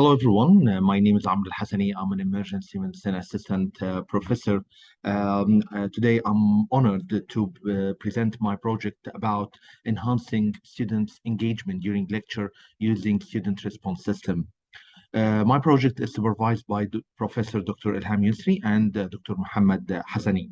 Hello, everyone. My name is Amr Elhasany. I'm an emergency medicine assistant professor. Today, I'm honored to present my project about enhancing students' engagement during lecture using student response system. My project is supervised by Professor Dr. Ilham Yusri and Dr. Muhammad Hassani.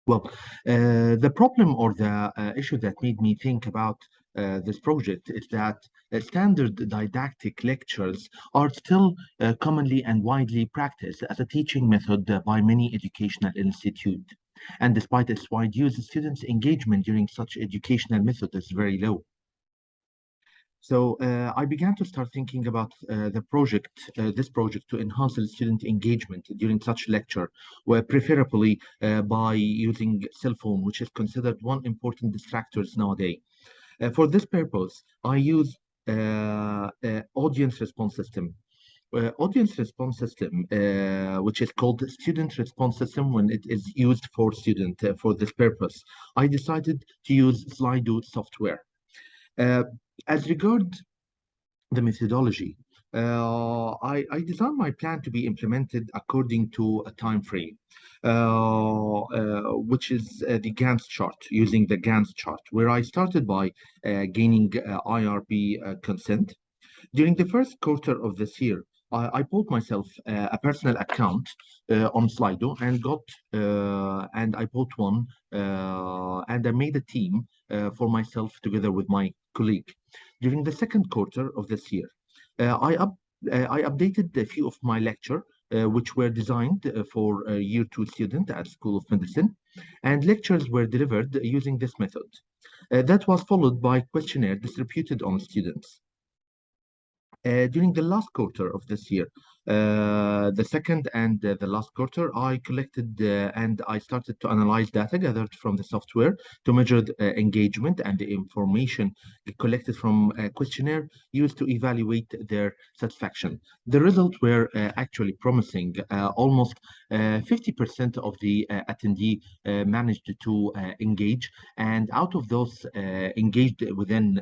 Well, the problem or the issue that made me think about this project is that standard didactic lectures are still commonly and widely practiced as a teaching method by many educational institutes. And despite its wide use, students' engagement during such educational method is very low. So I began to start thinking about this project to enhance the student engagement during such lecture, where preferably by using cell phone, which is considered one important distractors nowadays. For this purpose, I use audience response system. Audience response system, which is called student response system when it is used for student for this purpose. I decided to use Slido software. Uh, as regard the methodology, I designed my plan to be implemented according to a time frame, which is the Gantt chart, using the Gantt chart, where I started by gaining IRB consent. During the first quarter of this year, I bought myself a personal account on Slido and I bought one and I made a team for myself together with my colleague. During the second quarter of this year, I updated a few of my lecture which were designed for year two student at School of Medicine, and lectures were delivered using this method. That was followed by questionnaire distributed on students. During the last quarter of this year, the second and the last quarter, I collected and I started to analyze data gathered from the software to measure the, engagement and the information collected from a questionnaire used to evaluate their satisfaction. The results were actually promising. Almost 50% of the attendee managed to engage, and out of those engaged within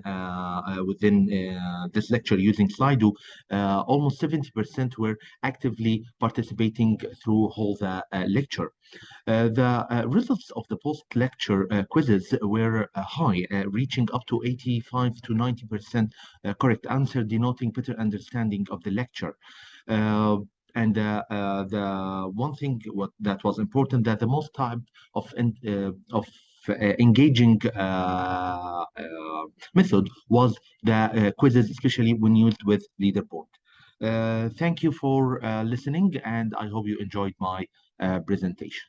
this lecture using Slido, almost 70% were actively participating through whole the lecture. The results of the post-lecture quizzes were high, reaching up to 85 to 90% correct answer, denoting better understanding of the lecture. The one thing that was important, that the most type of engaging method was the quizzes, especially when used with leaderboard. Thank you for listening, and I hope you enjoyed my presentation.